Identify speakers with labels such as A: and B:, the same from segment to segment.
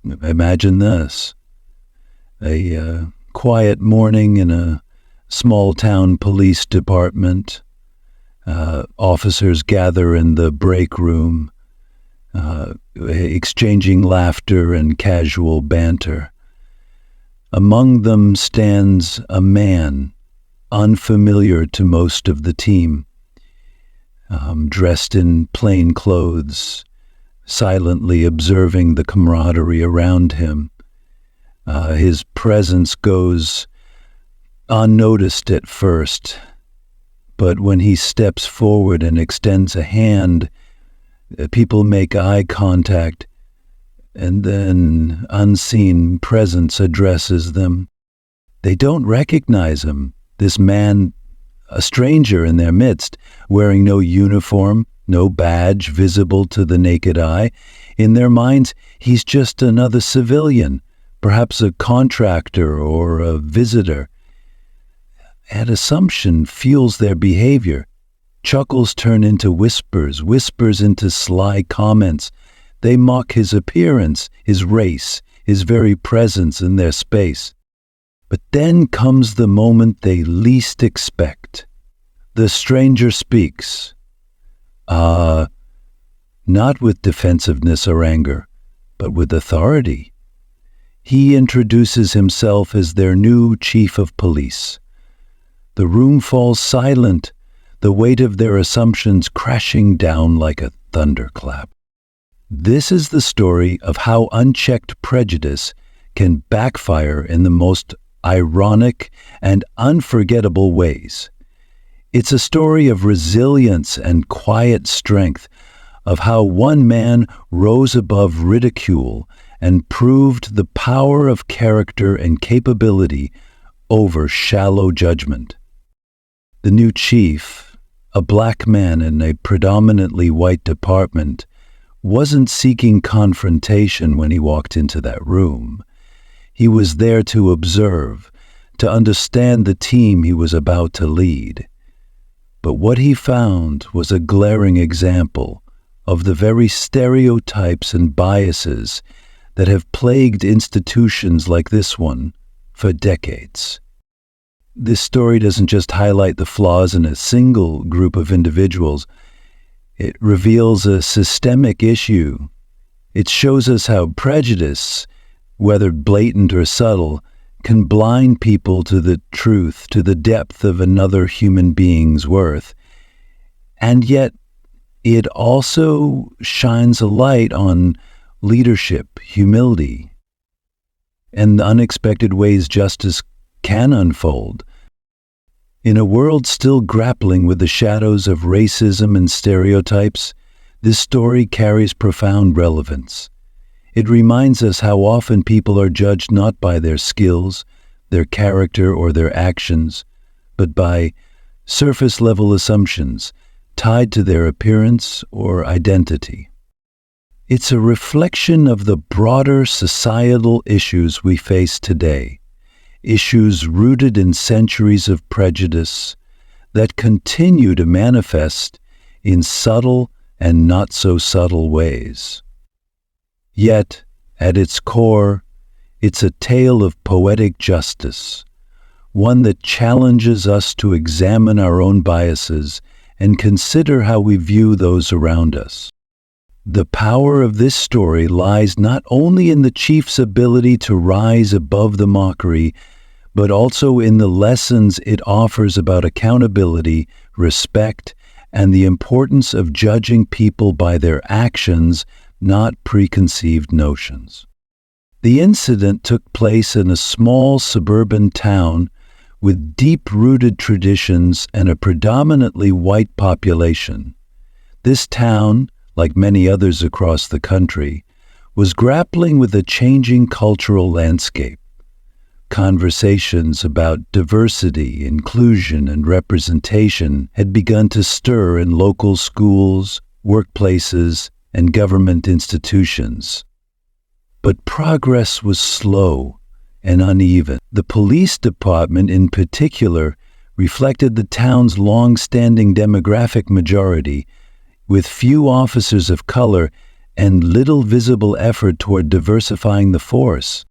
A: Imagine this. A quiet morning in a small-town police department. Officers gather in the break room, exchanging laughter and casual banter. Among them stands a man, unfamiliar to most of the team, dressed in plain clothes, silently observing the camaraderie around him. His presence goes unnoticed at first, but when he steps forward and extends a hand, people make eye contact, and then unseen presence addresses them. They don't recognize him, this man, a stranger in their midst, wearing no uniform, no badge visible to the naked eye. In their minds, he's just another civilian, perhaps a contractor or a visitor. That assumption fuels their behavior. Chuckles turn into whispers, whispers into sly comments. They mock his appearance, his race, his very presence in their space. But then comes the moment they least expect. The stranger speaks. Not with defensiveness or anger, but with authority. He introduces himself as their new chief of police. The room falls silent, the weight of their assumptions crashing down like a thunderclap. This is the story of how unchecked prejudice can backfire in the most ironic and unforgettable ways. It's a story of resilience and quiet strength, of how one man rose above ridicule and proved the power of character and capability over shallow judgment. The new chief, a black man in a predominantly white department, wasn't seeking confrontation when he walked into that room. He was there to observe, to understand the team he was about to lead. But what he found was a glaring example of the very stereotypes and biases that have plagued institutions like this one for decades. This story doesn't just highlight the flaws in a single group of individuals. It reveals a systemic issue. It shows us how prejudice, whether blatant or subtle, can blind people to the truth, to the depth of another human being's worth. And yet, it also shines a light on leadership, humility, and the unexpected ways justice can unfold. In a world still grappling with the shadows of racism and stereotypes, this story carries profound relevance. It reminds us how often people are judged not by their skills, their character, or their actions, but by surface-level assumptions tied to their appearance or identity. It's a reflection of the broader societal issues we face today, issues rooted in centuries of prejudice that continue to manifest in subtle and not so subtle ways. Yet, at its core, it's a tale of poetic justice, one that challenges us to examine our own biases and consider how we view those around us. The power of this story lies not only in the chief's ability to rise above the mockery, but also in the lessons it offers about accountability, respect, and the importance of judging people by their actions, not preconceived notions. The incident took place in a small suburban town with deep-rooted traditions and a predominantly white population. This town, like many others across the country, was grappling with a changing cultural landscape. Conversations about diversity, inclusion, and representation had begun to stir in local schools, workplaces, and government institutions. But progress was slow and uneven. The police department, in particular, reflected the town's long-standing demographic majority, with few officers of color and little visible effort toward diversifying the force.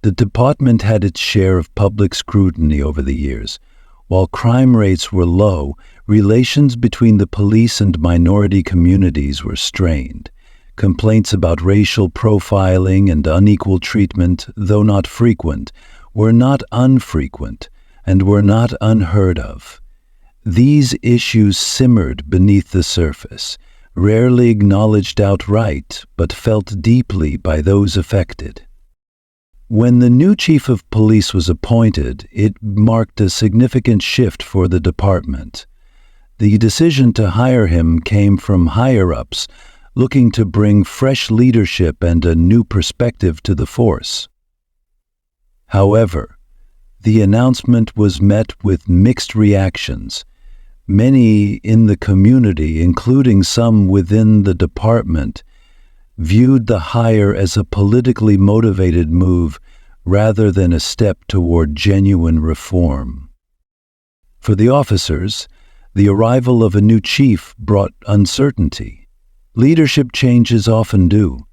A: The department had its share of public scrutiny over the years. While crime rates were low, relations between the police and minority communities were strained. Complaints about racial profiling and unequal treatment, though not frequent, were not infrequent and were not unheard of. These issues simmered beneath the surface, rarely acknowledged outright, but felt deeply by those affected. When the new chief of police was appointed, it marked a significant shift for the department. The decision to hire him came from higher-ups looking to bring fresh leadership and a new perspective to the force. However, the announcement was met with mixed reactions. Many in the community, including some within the department, viewed the hire as a politically motivated move rather than a step toward genuine reform. For the officers, the arrival of a new chief brought uncertainty. Leadership changes often do,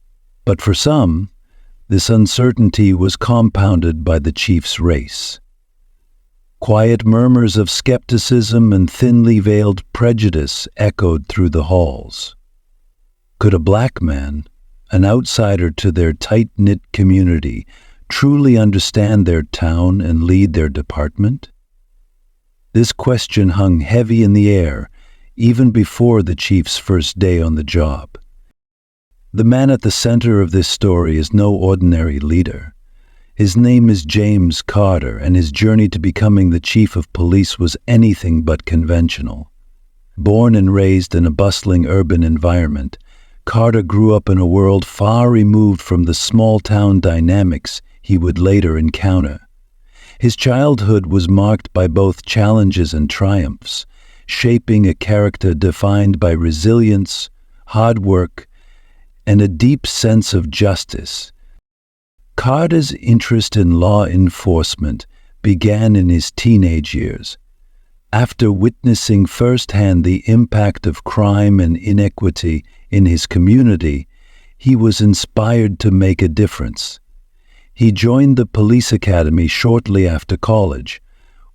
A: but for some, this uncertainty was compounded by the chief's race. Quiet murmurs of skepticism and thinly veiled prejudice echoed through the halls. Could a black man, an outsider to their tight-knit community, truly understand their town and lead their department? This question hung heavy in the air even before the chief's first day on the job. The man at the center of this story is no ordinary leader. His name is James Carter, and his journey to becoming the chief of police was anything but conventional. Born and raised in a bustling urban environment, Carter grew up in a world far removed from the small-town dynamics he would later encounter. His childhood was marked by both challenges and triumphs, shaping a character defined by resilience, hard work, and a deep sense of justice. Carter's interest in law enforcement began in his teenage years. After witnessing firsthand the impact of crime and inequity in his community, he was inspired to make a difference. He joined the police academy shortly after college,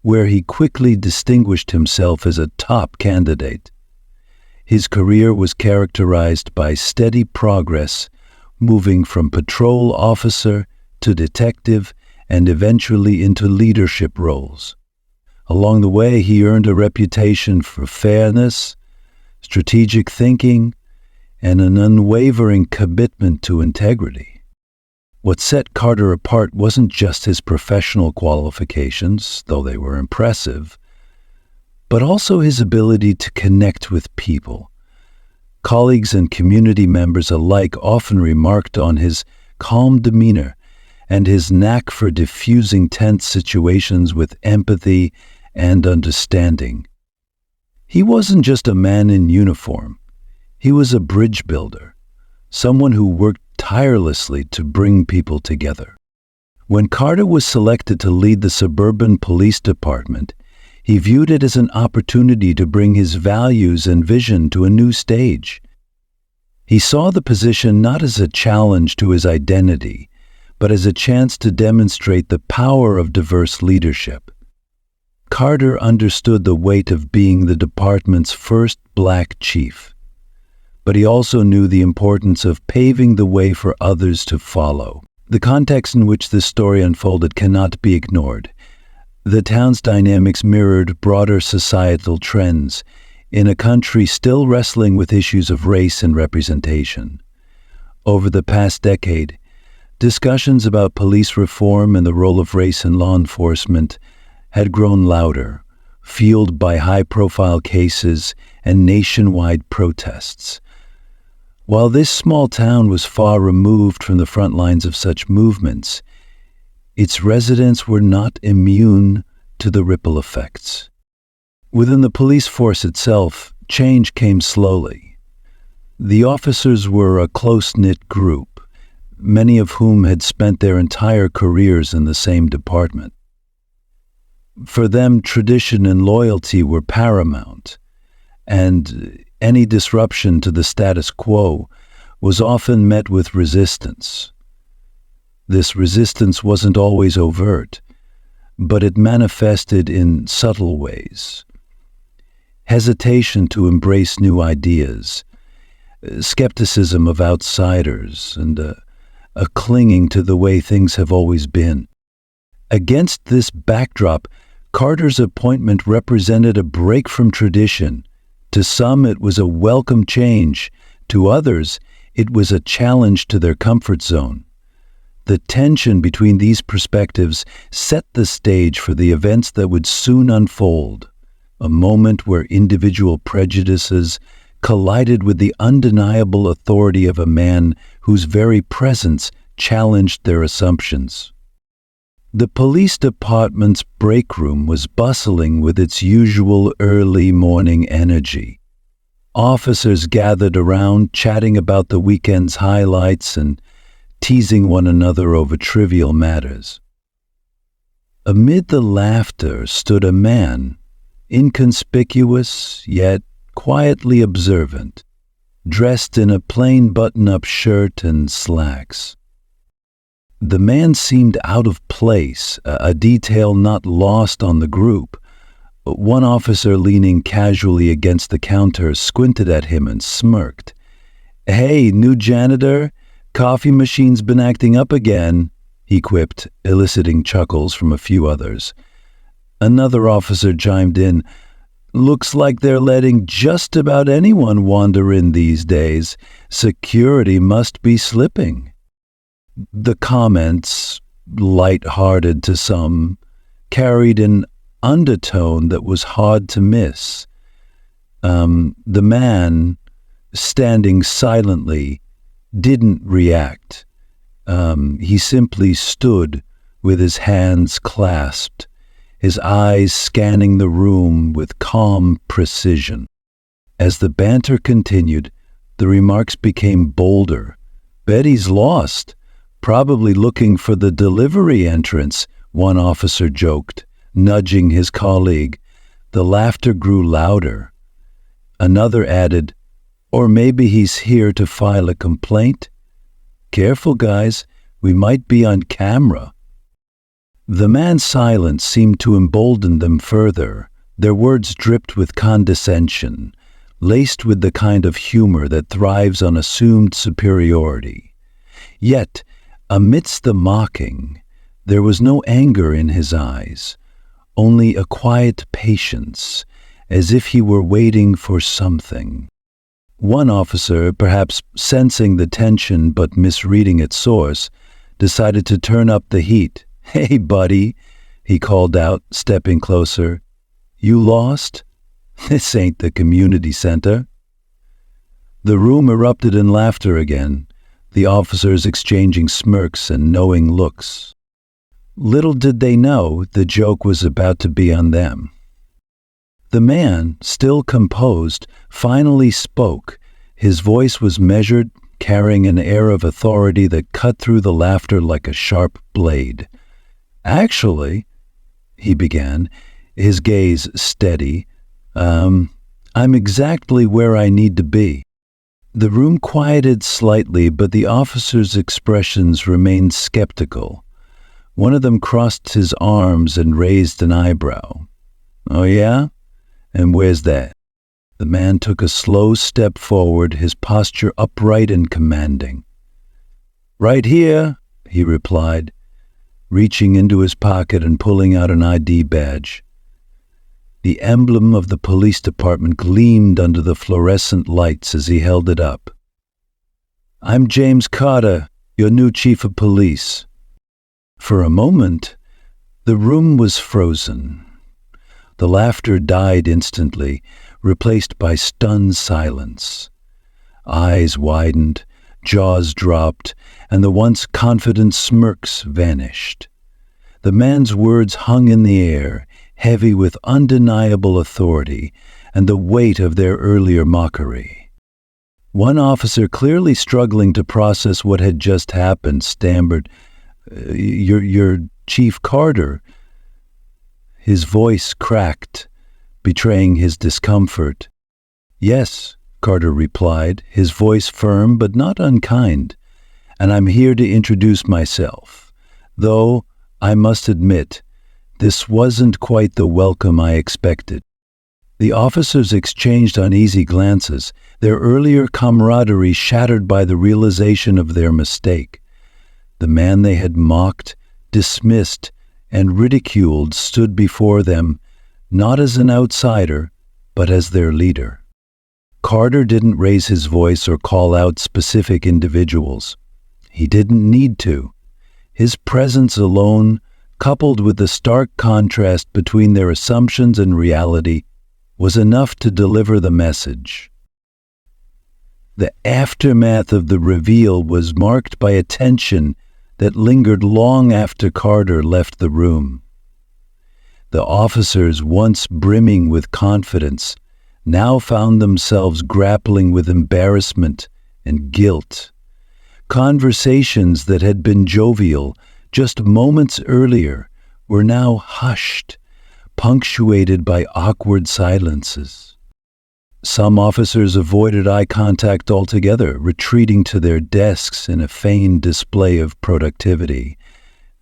A: where he quickly distinguished himself as a top candidate. His career was characterized by steady progress, moving from patrol officer to detective and eventually into leadership roles. Along the way, he earned a reputation for fairness, strategic thinking, and an unwavering commitment to integrity. What set Carter apart wasn't just his professional qualifications, though they were impressive, but also his ability to connect with people. Colleagues and community members alike often remarked on his calm demeanor and his knack for diffusing tense situations with empathy and understanding. He wasn't just a man in uniform. He was a bridge builder, someone who worked tirelessly to bring people together. When Carter was selected to lead the suburban police department, he viewed it as an opportunity to bring his values and vision to a new stage. He saw the position not as a challenge to his identity, but as a chance to demonstrate the power of diverse leadership. Carter understood the weight of being the department's first black chief, but he also knew the importance of paving the way for others to follow. The context in which this story unfolded cannot be ignored. The town's dynamics mirrored broader societal trends in a country still wrestling with issues of race and representation. Over the past decade, discussions about police reform and the role of race in law enforcement had grown louder, fueled by high-profile cases and nationwide protests. While this small town was far removed from the front lines of such movements, its residents were not immune to the ripple effects. Within the police force itself, change came slowly. The officers were a close-knit group, many of whom had spent their entire careers in the same department. For them, tradition and loyalty were paramount, and any disruption to the status quo was often met with resistance. This resistance wasn't always overt, but it manifested in subtle ways. Hesitation to embrace new ideas, skepticism of outsiders, and a clinging to the way things have always been. Against this backdrop, Carter's appointment represented a break from tradition. To some, it was a welcome change. To others, it was a challenge to their comfort zone. The tension between these perspectives set the stage for the events that would soon unfold, a moment where individual prejudices collided with the undeniable authority of a man whose very presence challenged their assumptions. The police department's break room was bustling with its usual early morning energy. Officers gathered around, chatting about the weekend's highlights and teasing one another over trivial matters. Amid the laughter stood a man, inconspicuous yet quietly observant, dressed in a plain button-up shirt and slacks. The man seemed out of place, a detail not lost on the group. One officer leaning casually against the counter squinted at him and smirked. "Hey, new janitor, coffee machine's been acting up again," he quipped, eliciting chuckles from a few others. Another officer chimed in, "Looks like they're letting just about anyone wander in these days. Security must be slipping." The comments, light-hearted to some, carried an undertone that was hard to miss. The man, standing silently, didn't react. He simply stood with his hands clasped, his eyes scanning the room with calm precision. As the banter continued, the remarks became bolder. "Betty's lost. Probably looking for the delivery entrance," one officer joked, nudging his colleague. The laughter grew louder. Another added, "Or maybe he's here to file a complaint. Careful, guys, we might be on camera." The man's silence seemed to embolden them further. Their words dripped with condescension, laced with the kind of humor that thrives on assumed superiority. Yet, amidst the mocking, there was no anger in his eyes, only a quiet patience, as if he were waiting for something. One officer, perhaps sensing the tension but misreading its source, decided to turn up the heat. "Hey, buddy," he called out, stepping closer. "You lost? This ain't the community center." The room erupted in laughter again, the officers exchanging smirks and knowing looks. Little did they know the joke was about to be on them. The man, still composed, finally spoke. His voice was measured, carrying an air of authority that cut through the laughter like a sharp blade. "Actually," he began, his gaze steady, I'm exactly where I need to be." The room quieted slightly, but the officers' expressions remained skeptical. One of them crossed his arms and raised an eyebrow. "Oh yeah? And where's that?" The man took a slow step forward, his posture upright and commanding. "Right here," he replied, reaching into his pocket and pulling out an ID badge. The emblem of the police department gleamed under the fluorescent lights as he held it up. "I'm James Carter, your new chief of police." For a moment, the room was frozen. The laughter died instantly, replaced by stunned silence. Eyes widened, jaws dropped, and the once confident smirks vanished. The man's words hung in the air, heavy with undeniable authority and the weight of their earlier mockery. One officer, clearly struggling to process what had just happened, stammered, You're Chief Carter." His voice cracked, betraying his discomfort. "Yes, Carter replied, his voice firm but not unkind. "And I'm here to introduce myself. Though, I must admit, this wasn't quite the welcome I expected." The officers exchanged uneasy glances, their earlier camaraderie shattered by the realization of their mistake. The man they had mocked, dismissed, and ridiculed stood before them, not as an outsider, but as their leader. Carter didn't raise his voice or call out specific individuals. He didn't need to. His presence alone, coupled with the stark contrast between their assumptions and reality, was enough to deliver the message. The aftermath of the reveal was marked by a tension that lingered long after Carter left the room. The officers, once brimming with confidence, now found themselves grappling with embarrassment and guilt. Conversations that had been jovial just moments earlier were now hushed, punctuated by awkward silences. Some officers avoided eye contact altogether, retreating to their desks in a feigned display of productivity.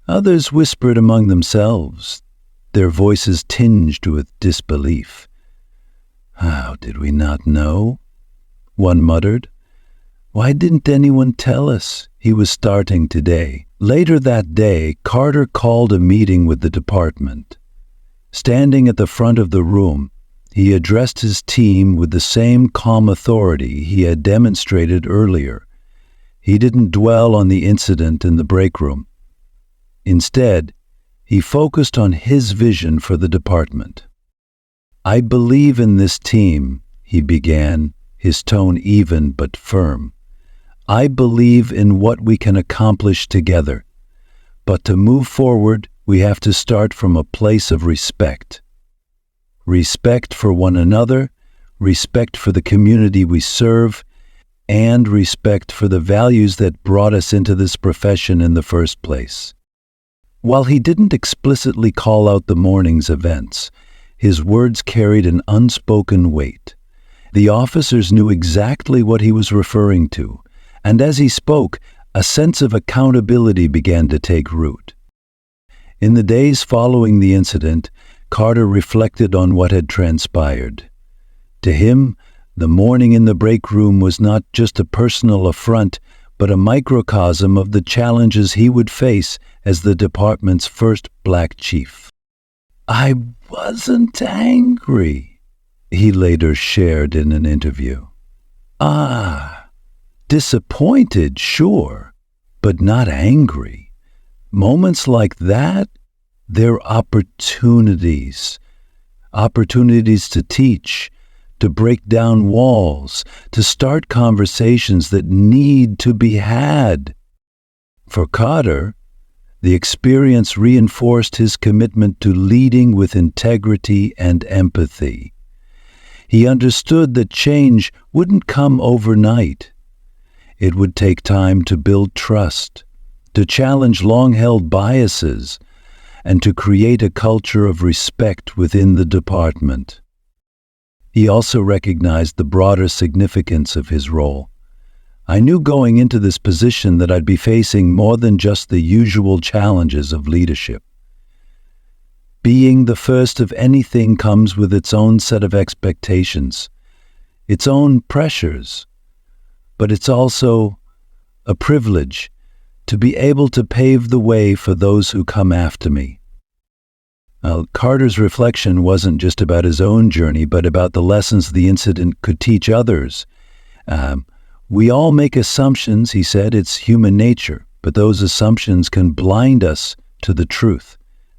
A: Others whispered among themselves, their voices tinged with disbelief. "How did we not know?" one muttered. "Why didn't anyone tell us he was starting today?" Later that day, Carter called a meeting with the department. Standing at the front of the room, he addressed his team with the same calm authority he had demonstrated earlier. He didn't dwell on the incident in the break room. Instead, he focused on his vision for the department. "I believe in this team," he began, his tone even but firm. "I believe in what we can accomplish together. But to move forward, we have to start from a place of respect. Respect for one another, respect for the community we serve, and respect for the values that brought us into this profession in the first place." While he didn't explicitly call out the morning's events, his words carried an unspoken weight. The officers knew exactly what he was referring to, and as he spoke, a sense of accountability began to take root. In the days following the incident, Carter reflected on what had transpired. To him, the morning in the break room was not just a personal affront, but a microcosm of the challenges he would face as the department's first black chief. "I wasn't angry," he later shared in an interview. Disappointed, sure, but not angry. Moments like that, they're opportunities. Opportunities to teach, to break down walls, to start conversations that need to be had. For Carter, the experience reinforced his commitment to leading with integrity and empathy. He understood that change wouldn't come overnight. It would take time to build trust, to challenge long-held biases, and to create a culture of respect within the department. He also recognized the broader significance of his role. "I knew going into this position that I'd be facing more than just the usual challenges of leadership. Being the first of anything comes with its own set of expectations, its own pressures, but it's also a privilege to be able to pave the way for those who come after me." Carter's reflection wasn't just about his own journey, but about the lessons the incident could teach others. "We all make assumptions," he said. "It's human nature, but those assumptions can blind us to the truth,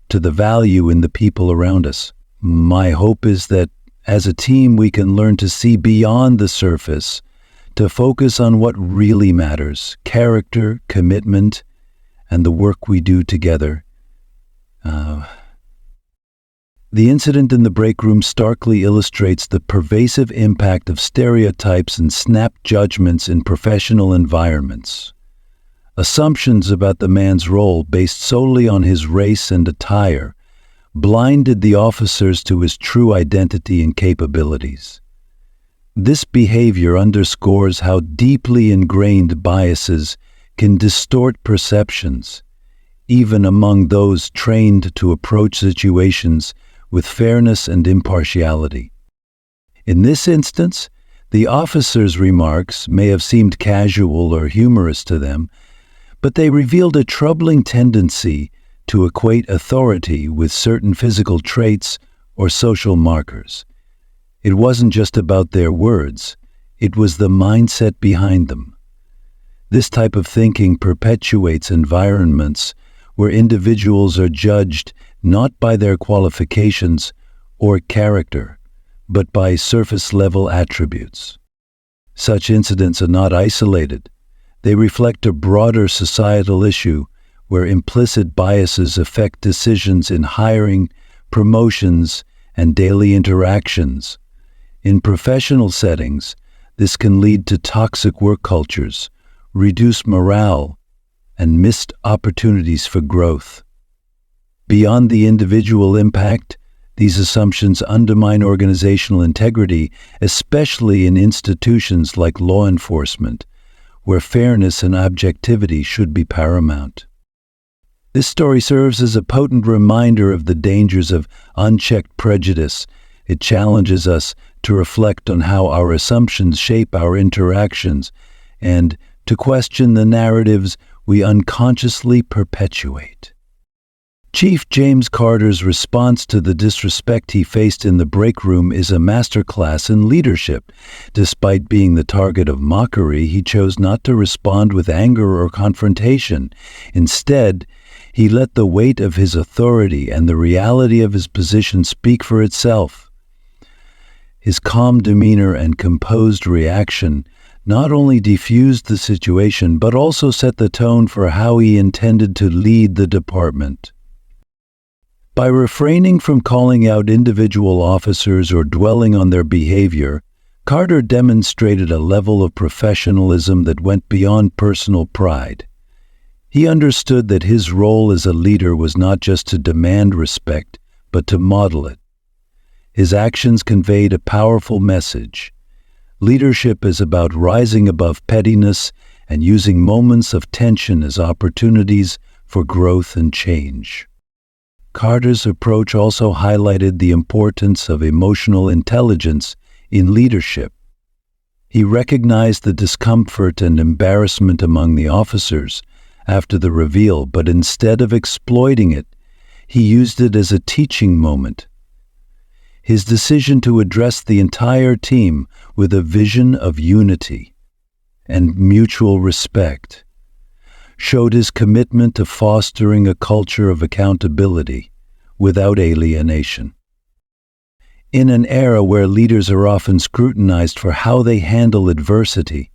A: to the value in the people around us. My hope is that as a team we can learn to see beyond the surface, to focus on what really matters: character, commitment, and the work we do together." The incident in the break room starkly illustrates the pervasive impact of stereotypes and snap judgments in professional environments. Assumptions about the man's role based solely on his race and attire blinded the officers to his true identity and capabilities. This behavior underscores how deeply ingrained biases can distort perceptions, even among those trained to approach situations with fairness and impartiality. In this instance, the officer's remarks may have seemed casual or humorous to them, but they revealed a troubling tendency to equate authority with certain physical traits or social markers. It wasn't just about their words, it was the mindset behind them. This type of thinking perpetuates environments where individuals are judged not by their qualifications or character, but by surface-level attributes. Such incidents are not isolated. They reflect a broader societal issue where implicit biases affect decisions in hiring, promotions, and daily interactions. In professional settings, this can lead to toxic work cultures, reduced morale, and missed opportunities for growth. Beyond the individual impact, these assumptions undermine organizational integrity, especially in institutions like law enforcement, where fairness and objectivity should be paramount. This story serves as a potent reminder of the dangers of unchecked prejudice. It challenges us to reflect on how our assumptions shape our interactions and to question the narratives we unconsciously perpetuate. Chief James Carter's response to the disrespect he faced in the break room is a masterclass in leadership. Despite being the target of mockery, he chose not to respond with anger or confrontation. Instead, he let the weight of his authority and the reality of his position speak for itself. His calm demeanor and composed reaction not only diffused the situation, but also set the tone for how he intended to lead the department. By refraining from calling out individual officers or dwelling on their behavior, Carter demonstrated a level of professionalism that went beyond personal pride. He understood that his role as a leader was not just to demand respect, but to model it. His actions conveyed a powerful message. Leadership is about rising above pettiness and using moments of tension as opportunities for growth and change. Carter's approach also highlighted the importance of emotional intelligence in leadership. He recognized the discomfort and embarrassment among the officers after the reveal, but instead of exploiting it, he used it as a teaching moment. His decision to address the entire team with a vision of unity and mutual respect showed his commitment to fostering a culture of accountability without alienation. In an era where leaders are often scrutinized for how they handle adversity,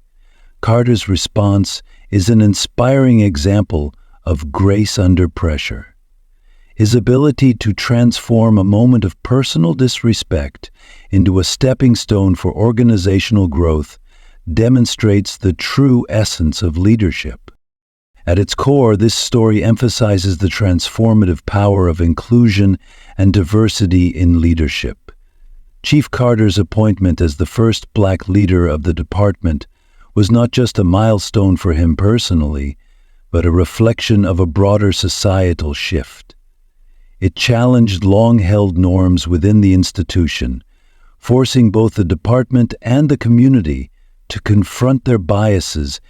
A: Carter's response is an inspiring example of grace under pressure. His ability to transform a moment of personal disrespect into a stepping stone for organizational growth demonstrates the true essence of leadership. At its core, this story emphasizes the transformative power of inclusion and diversity in leadership. Chief Carter's appointment as the first Black leader of the department was not just a milestone for him personally, but a reflection of a broader societal shift. It challenged long-held norms within the institution, forcing both the department and the community to confront their biases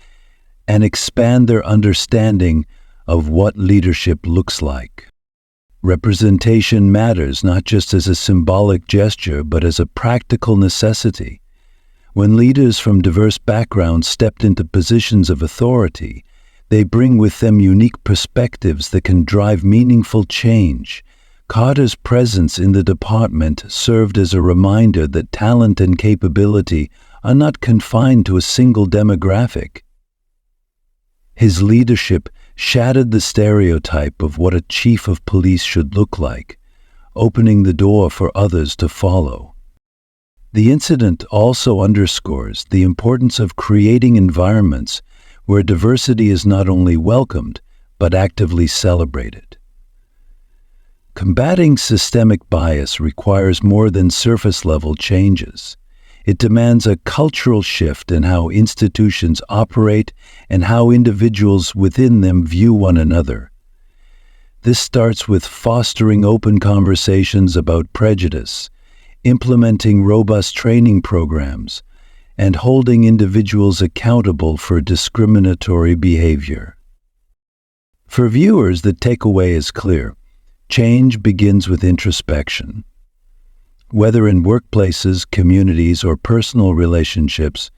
A: and expand their understanding of what leadership looks like. Representation matters not just as a symbolic gesture, but as a practical necessity. When leaders from diverse backgrounds stepped into positions of authority, they bring with them unique perspectives that can drive meaningful change. Carter's presence in the department served as a reminder that talent and capability are not confined to a single demographic. His leadership shattered the stereotype of what a chief of police should look like, opening the door for others to follow. The incident also underscores the importance of creating environments where diversity is not only welcomed, but actively celebrated. Combating systemic bias requires more than surface-level changes. It demands a cultural shift in how institutions operate and how individuals within them view one another. This starts with fostering open conversations about prejudice, implementing robust training programs, and holding individuals accountable for discriminatory behavior. For viewers, the takeaway is clear. Change begins with introspection. Whether in workplaces, communities, or personal relationships,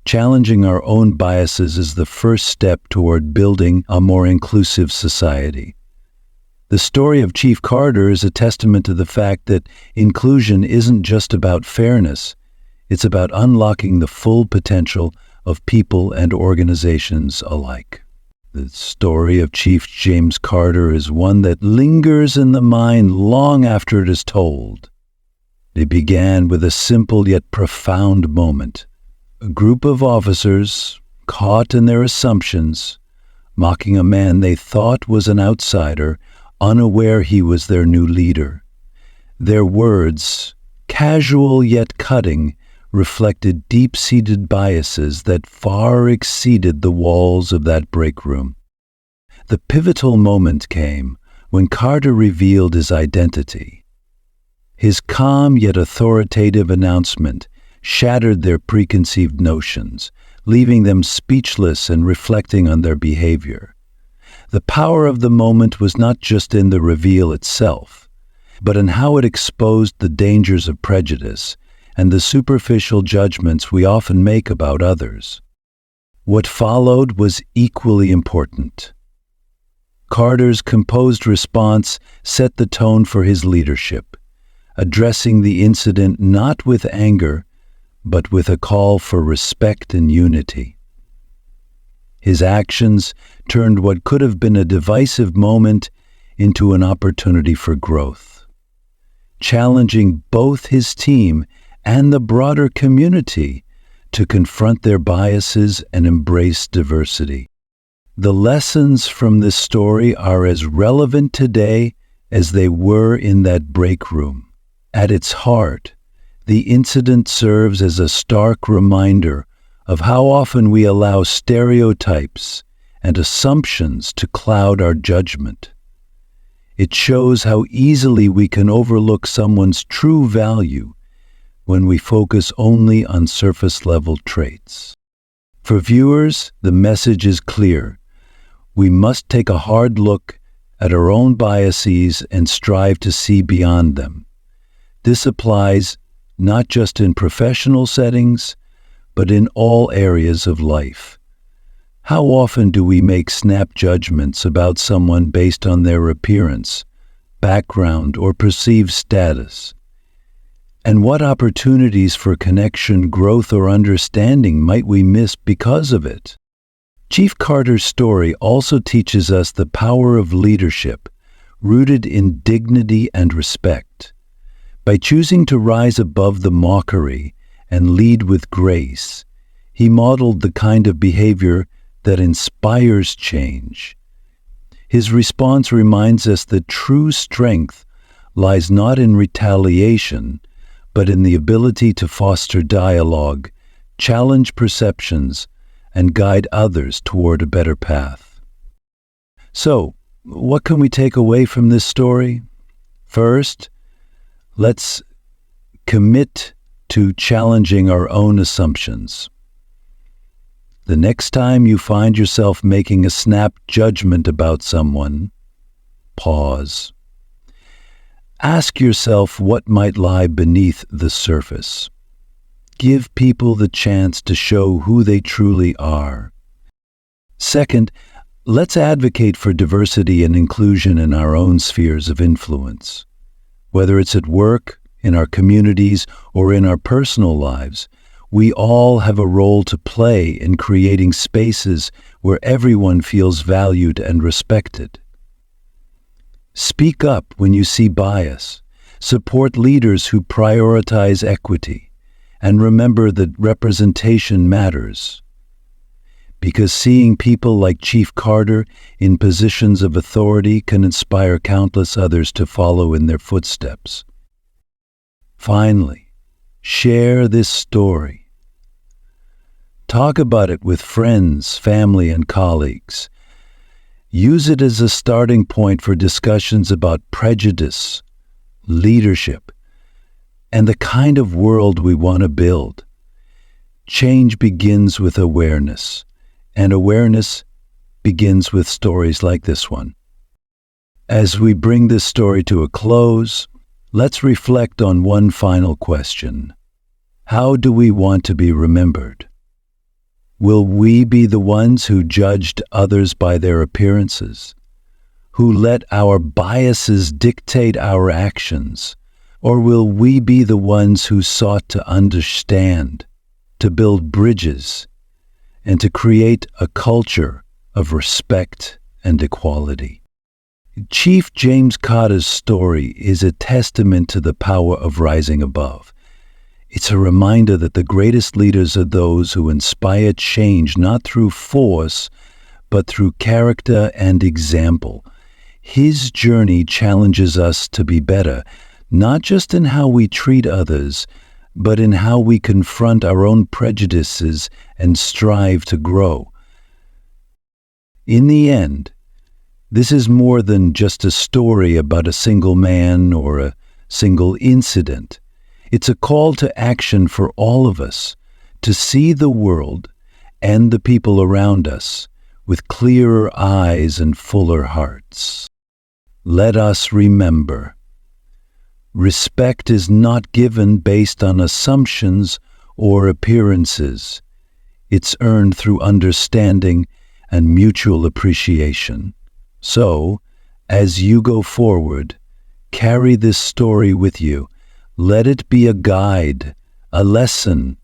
A: challenging our own biases is the first step toward building a more inclusive society. The story of Chief Carter is a testament to the fact that inclusion isn't just about fairness, it's about unlocking the full potential of people and organizations alike. The story of Chief James Carter is one that lingers in the mind long after it is told. It began with a simple yet profound moment. A group of officers, caught in their assumptions, mocking a man they thought was an outsider, unaware he was their new leader. Their words, casual yet cutting, reflected deep-seated biases that far exceeded the walls of that break room. The pivotal moment came when Carter revealed his identity. His calm yet authoritative announcement shattered their preconceived notions, leaving them speechless and reflecting on their behavior. The power of the moment was not just in the reveal itself, but in how it exposed the dangers of prejudice and the superficial judgments we often make about others. What followed was equally important. Carter's composed response set the tone for his leadership, addressing the incident not with anger, but with a call for respect and unity. His actions turned what could have been a divisive moment into an opportunity for growth, challenging both his team and the broader community to confront their biases and embrace diversity. The lessons from this story are as relevant today as they were in that break room. At its heart, the incident serves as a stark reminder of how often we allow stereotypes and assumptions to cloud our judgment. It shows how easily we can overlook someone's true value when we focus only on surface-level traits. For viewers, the message is clear. We must take a hard look at our own biases and strive to see beyond them. This applies not just in professional settings, but in all areas of life. How often do we make snap judgments about someone based on their appearance, background, or perceived status? And what opportunities for connection, growth, or understanding might we miss because of it? Chief Carter's story also teaches us the power of leadership, rooted in dignity and respect. By choosing to rise above the mockery and lead with grace, he modeled the kind of behavior that inspires change. His response reminds us that true strength lies not in retaliation, but in the ability to foster dialogue, challenge perceptions, and guide others toward a better path. So, what can we take away from this story? First, let's commit to challenging our own assumptions. The next time you find yourself making a snap judgment about someone, pause. Ask yourself what might lie beneath the surface. Give people the chance to show who they truly are. Second, let's advocate for diversity and inclusion in our own spheres of influence. Whether it's at work, in our communities, or in our personal lives, we all have a role to play in creating spaces where everyone feels valued and respected. Speak up when you see bias, support leaders who prioritize equity, and remember that representation matters. Because seeing people like Chief Carter in positions of authority can inspire countless others to follow in their footsteps. Finally, Share this story. Talk about it with friends, family, and colleagues. Use it as a starting point for discussions about prejudice, leadership, and the kind of world we want to build. Change begins with awareness, and awareness begins with stories like this one. As we bring this story to a close, let's reflect on one final question. How do we want to be remembered? Will we be the ones who judged others by their appearances, who let our biases dictate our actions, or will we be the ones who sought to understand, to build bridges, and to create a culture of respect and equality? Chief James Carter's story is a testament to the power of rising above. It's a reminder that the greatest leaders are those who inspire change not through force, but through character and example. His journey challenges us to be better, not just in how we treat others, but in how we confront our own prejudices and strive to grow. In the end, this is more than just a story about a single man or a single incident. It's a call to action for all of us to see the world and the people around us with clearer eyes and fuller hearts. Let us remember, respect is not given based on assumptions or appearances. It's earned through understanding and mutual appreciation. So, as you go forward, carry this story with you. Let it be a guide, a lesson,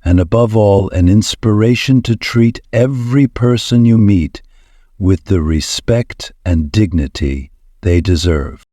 A: and above all, an inspiration to treat every person you meet with the respect and dignity they deserve.